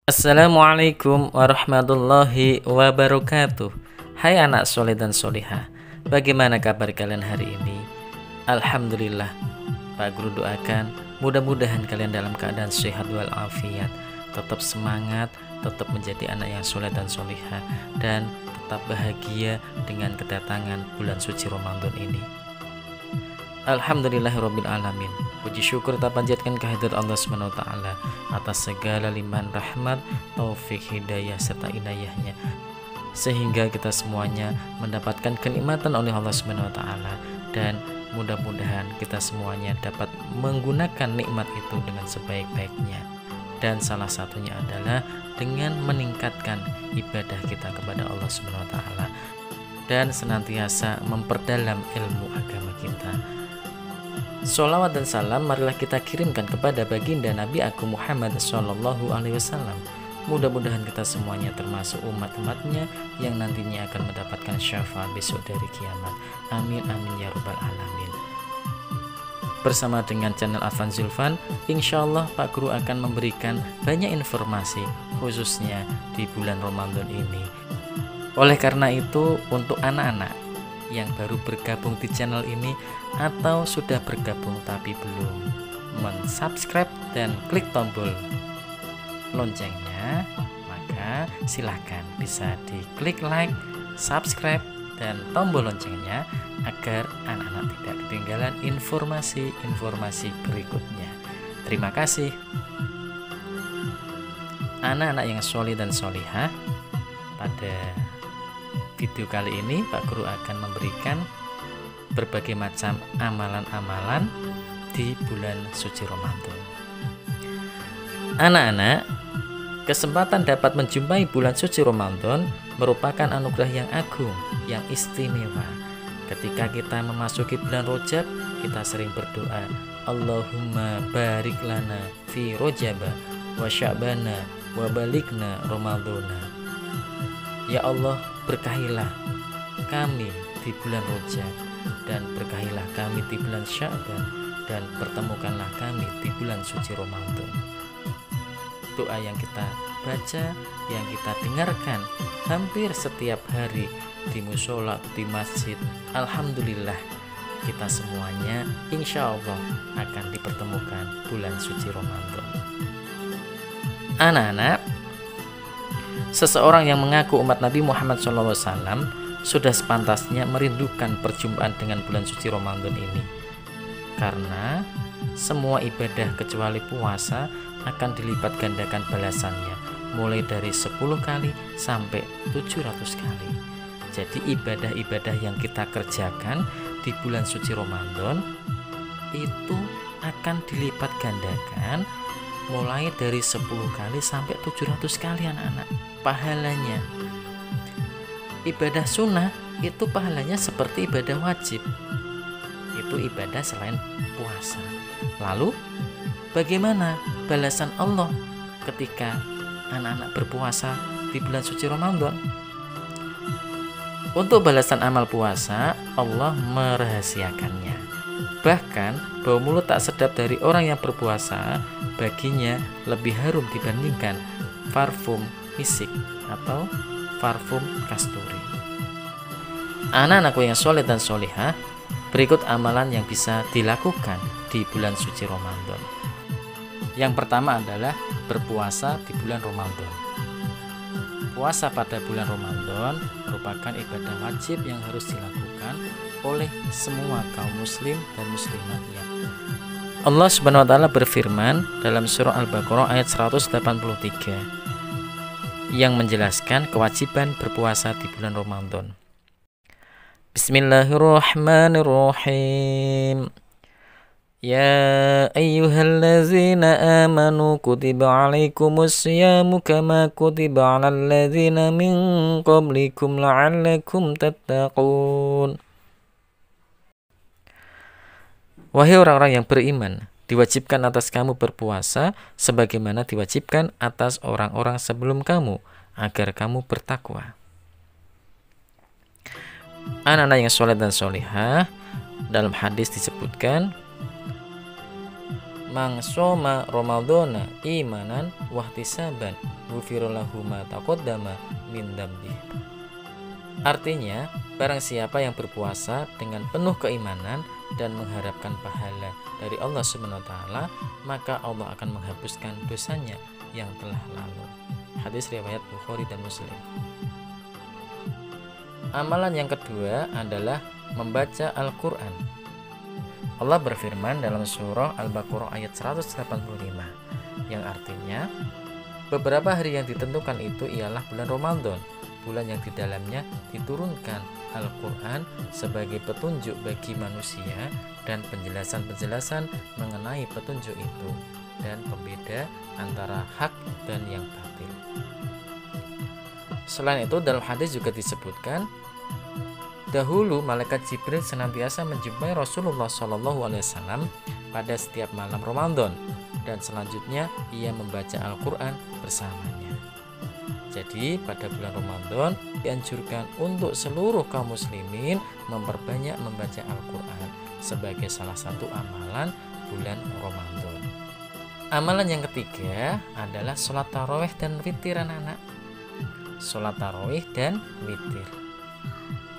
Assalamualaikum warahmatullahi wabarakatuh. Hai anak soleh dan solihah, bagaimana kabar kalian hari ini? Alhamdulillah, Pak Guru doakan mudah-mudahan kalian dalam keadaan sehat walafiat, tetap semangat, tetap menjadi anak yang soleh dan solihah, dan tetap bahagia dengan kedatangan bulan suci Ramadan ini. Alhamdulillahirabbil alamin. Puji syukur kita panjatkan kehadirat Allah Subhanahu wa taala atas segala limpahan rahmat, taufik, hidayah serta inayahnya, sehingga kita semuanya mendapatkan kenikmatan oleh Allah Subhanahu wa taala, dan mudah-mudahan kita semuanya dapat menggunakan nikmat itu dengan sebaik-baiknya. Dan salah satunya adalah dengan meningkatkan ibadah kita kepada Allah Subhanahu wa taala dan senantiasa memperdalam ilmu agama kita. Sholawat dan salam marilah kita kirimkan kepada baginda Nabi Agung Muhammad Sallallahu Alaihi Wasallam. Mudah-mudahan kita semuanya termasuk umat-umatnya yang nantinya akan mendapatkan syafaat besok dari kiamat. Amin amin ya rabbal alamin. Bersama dengan channel Advan Zulfan, insya Allah Pak Guru akan memberikan banyak informasi khususnya di bulan Ramadan ini. Oleh karena itu, untuk anak-anak yang baru bergabung di channel ini atau sudah bergabung tapi belum mensubscribe dan klik tombol loncengnya, maka silahkan bisa diklik like, subscribe, dan tombol loncengnya agar anak-anak tidak ketinggalan informasi-informasi berikutnya. Terima kasih. Anak-anak yang soleh dan solihah, pada video kali ini Pak Guru akan memberikan berbagai macam amalan-amalan di bulan suci Ramadan. Anak-anak, kesempatan dapat menjumpai bulan suci Ramadan merupakan anugerah yang agung, yang istimewa. Ketika kita memasuki bulan Rajab, kita sering berdoa, Allahumma barik lana fi Rajaba wa Sya'bana wa balikna Ramadana. Ya Allah, berkahilah kami di bulan Rajab dan berkahilah kami di bulan Sya'ban, dan pertemukanlah kami di bulan suci Ramadan. Doa yang kita baca, yang kita dengarkan hampir setiap hari di mushola, di masjid. Alhamdulillah, kita semuanya insya Allah akan dipertemukan bulan suci Ramadan. Anak-anak, seseorang yang mengaku umat Nabi Muhammad SAW sudah sepantasnya merindukan perjumpaan dengan bulan suci Ramadan ini, karena semua ibadah kecuali puasa akan dilipat gandakan balasannya, mulai dari 10 kali sampai 700 kali. Jadi ibadah-ibadah yang kita kerjakan di bulan suci Ramadan itu akan dilipat gandakan mulai dari 10 kali sampai 700 kali anak-anak pahalanya. Ibadah sunnah itu pahalanya seperti ibadah wajib, itu ibadah selain puasa. Lalu bagaimana balasan Allah ketika anak-anak berpuasa di bulan suci Ramadan? Untuk balasan amal puasa, Allah merahasiakannya. Bahkan bau mulut tak sedap dari orang yang berpuasa baginya lebih harum dibandingkan parfum misik atau parfum kasturi. Anak-anakku yang soleh dan solihah, berikut amalan yang bisa dilakukan di bulan suci Ramadan. Yang pertama adalah berpuasa di bulan Ramadan. Puasa pada bulan Ramadan merupakan ibadah wajib yang harus dilakukan oleh semua kaum muslim dan muslimat. Allah Subhanahu wa taala berfirman dalam surah Al-Baqarah ayat 183 yang menjelaskan kewajiban berpuasa di bulan Ramadan. Bismillahirrahmanirrahim. Ya ayyuhallazina amanu kutiba alaikumus siyamu kama kutiba alal ladzina min qablikum la'allakum tattaqun. Wahai orang-orang yang beriman, diwajibkan atas kamu berpuasa sebagaimana diwajibkan atas orang-orang sebelum kamu, agar kamu bertakwa. Anak-anak yang soleh dan solihah, dalam hadis disebutkan, mang soma ramadhana imanan wahtisaban ghufira lahu ma taqaddama min dzambi. Artinya, barang siapa yang berpuasa dengan penuh keimanan dan mengharapkan pahala dari Allah Subhanahu wa taala, maka Allah akan menghapuskan dosanya yang telah lalu. Hadis riwayat Bukhari dan Muslim. Amalan yang kedua adalah membaca Al-Qur'an. Allah berfirman dalam surah Al-Baqarah ayat 185 yang artinya, beberapa hari yang ditentukan itu ialah bulan Ramadan, bulan yang di dalamnya diturunkan Al-Quran sebagai petunjuk bagi manusia dan penjelasan-penjelasan mengenai petunjuk itu dan pembeda antara hak dan yang batil. Selain itu, dalam hadis juga disebutkan, dahulu malaikat Jibril senantiasa menjumpai Rasulullah SAW pada setiap malam Ramadan dan selanjutnya ia membaca Al-Quran bersamanya. Jadi pada bulan Ramadan dianjurkan untuk seluruh kaum muslimin memperbanyak membaca Al-Quran sebagai salah satu amalan bulan Ramadan. Amalan yang ketiga adalah sholat tarawih dan witir anak-anak. Sholat tarawih dan witir.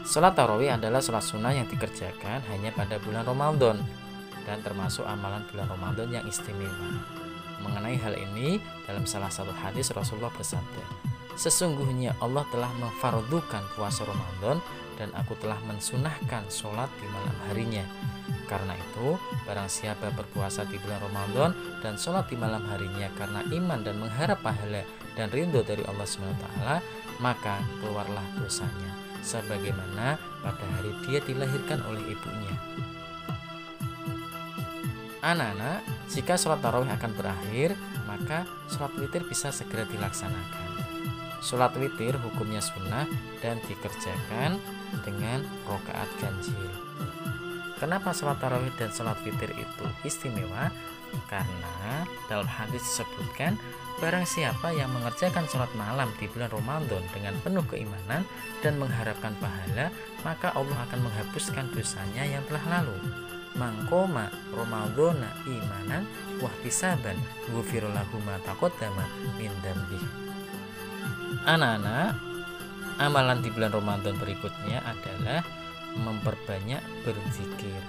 Sholat tarawih adalah sholat sunnah yang dikerjakan hanya pada bulan Ramadan dan termasuk amalan bulan Ramadan yang istimewa. Mengenai hal ini, dalam salah satu hadis Rasulullah bersabda, sesungguhnya Allah telah memfardukan puasa Ramadan dan aku telah mensunahkan sholat di malam harinya. Karena itu, barang siapa berpuasa di bulan Ramadan dan sholat di malam harinya karena iman dan mengharap pahala dan ridho dari Allah SWT, maka keluarlah dosanya sebagaimana pada hari dia dilahirkan oleh ibunya. Anak-anak, jika sholat tarawih akan berakhir, maka sholat witir bisa segera dilaksanakan. Sholat witir hukumnya sunnah dan dikerjakan dengan rakaat ganjil. Kenapa sholat tarawih dan sholat witir itu istimewa? Karena dalam hadis disebutkan, barang siapa yang mengerjakan sholat malam di bulan Ramadan dengan penuh keimanan dan mengharapkan pahala, maka Allah akan menghapuskan dosanya yang telah lalu. Mangkoma Ramadhana imanan wahtisaban ghufira lahu ma taqaddama min dzambi. Anak-anak, amalan di bulan Ramadan berikutnya adalah memperbanyak berzikir,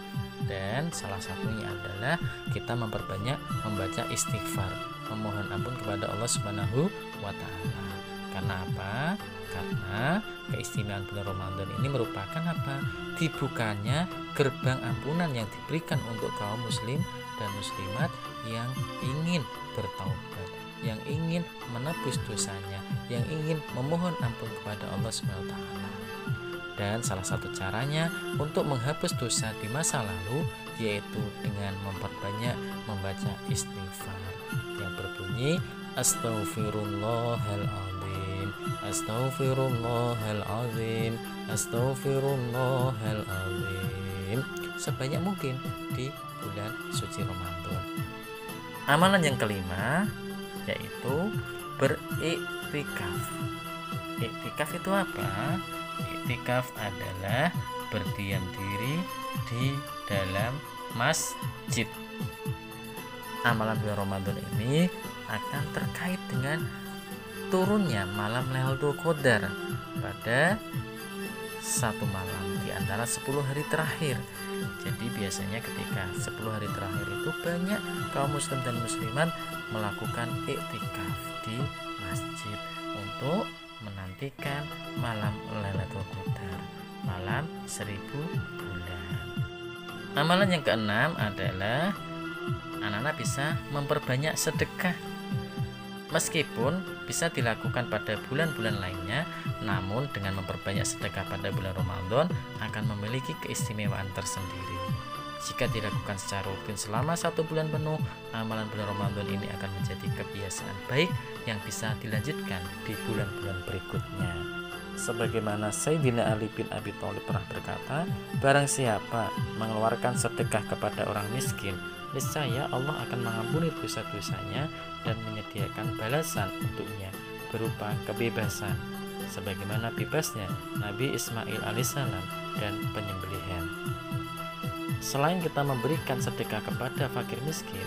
dan salah satunya adalah kita memperbanyak membaca istighfar, memohon ampun kepada Allah Subhanahu wa taala. Karena apa? Karena keistimewaan bulan Ramadan ini merupakan apa? Dibukanya gerbang ampunan yang diberikan untuk kaum muslim dan muslimat yang ingin bertaubat, yang ingin menebus dosanya, yang ingin memohon ampun kepada Allah Subhanahu wa taala. Dan salah satu caranya untuk menghapus dosa di masa lalu yaitu dengan memperbanyak membaca istighfar yang berbunyi Astaghfirullahaladzim, Astaghfirullahaladzim, Astaghfirullahaladzim sebanyak mungkin di bulan suci Ramadan. Amalan yang kelima yaitu beriktikaf. Iktikaf itu apa? Iktikaf adalah berdiam diri di dalam masjid. Amalan bulan Ramadan ini akan terkait dengan turunnya malam Lailatul Qadar pada satu malam di antara 10 hari terakhir. Jadi biasanya ketika 10 hari terakhir itu banyak kaum muslim dan muslimat melakukan iktikaf di masjid untuk menantikan malam Lailatul Qadar, malam 1000 bulan. Amalan yang keenam adalah anak-anak bisa memperbanyak sedekah. Meskipun bisa dilakukan pada bulan-bulan lainnya, namun dengan memperbanyak sedekah pada bulan Ramadan akan memiliki keistimewaan tersendiri. Jika dilakukan secara rutin selama 1 bulan penuh, amalan bulan Ramadan ini akan menjadi kebiasaan baik yang bisa dilanjutkan di bulan-bulan berikutnya. Sebagaimana Sayyidina Ali bin Abi Thalib pernah berkata, barang siapa mengeluarkan sedekah kepada orang miskin, niscaya Allah akan mengampuni dosa-dosanya dan menyediakan balasan untuknya berupa kebebasan, sebagaimana bebasnya Nabi Ismail alaihissalam dan penyembelihan. Selain kita memberikan sedekah kepada fakir miskin,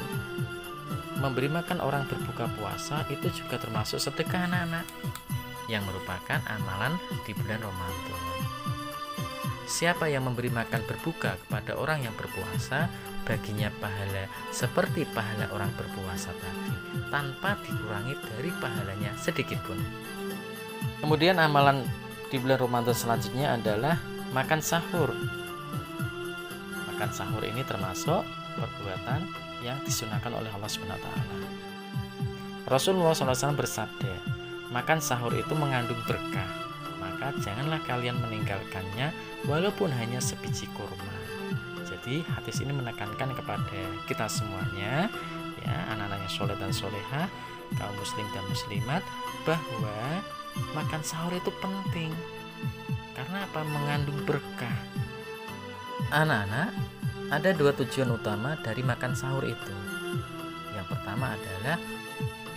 memberi makan orang berbuka puasa itu juga termasuk sedekah anak-anak yang merupakan amalan di bulan Ramadan. Siapa yang memberi makan berbuka kepada orang yang berpuasa, baginya pahala seperti pahala orang berpuasa tadi, tanpa dikurangi dari pahalanya sedikit pun. Kemudian amalan di bulan Ramadan selanjutnya adalah makan sahur. Makan sahur ini termasuk perbuatan yang disunahkan oleh Allah SWT. Rasulullah SAW bersabda, makan sahur itu mengandung berkah, maka janganlah kalian meninggalkannya walaupun hanya sebiji kurma. Jadi hadis ini menekankan kepada kita semuanya, ya, anak-anak yang soleh dan soleha, kaum muslim dan muslimat, bahwa makan sahur itu penting. Karena apa? Mengandung berkah. Anak-anak, ada dua tujuan utama dari makan sahur itu. Yang pertama adalah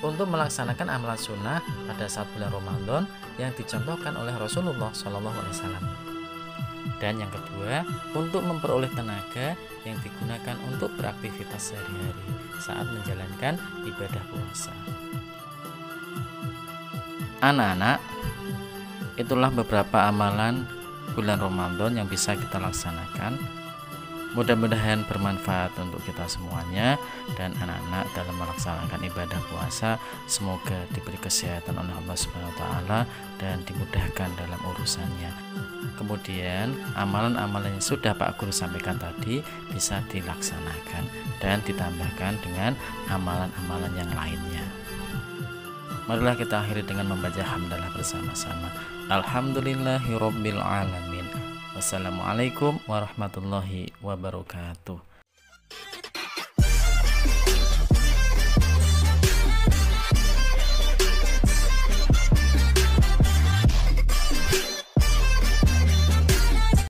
untuk melaksanakan amalan sunnah pada saat bulan Ramadan yang dicontohkan oleh Rasulullah SAW. Dan yang kedua, untuk memperoleh tenaga yang digunakan untuk beraktivitas sehari-hari saat menjalankan ibadah puasa. Anak-anak, itulah beberapa amalan bulan Ramadan yang bisa kita laksanakan. Mudah-mudahan bermanfaat untuk kita semuanya, dan anak-anak dalam melaksanakan ibadah puasa semoga diberi kesehatan oleh Allah SWT dan dimudahkan dalam urusannya. Kemudian amalan-amalan yang sudah Pak Guru sampaikan tadi bisa dilaksanakan dan ditambahkan dengan amalan-amalan yang lainnya. Marilah kita akhiri dengan membaca hamdalah bersama-sama. Alhamdulillahirabbil alamin. Wassalamualaikum warahmatullahi wabarakatuh.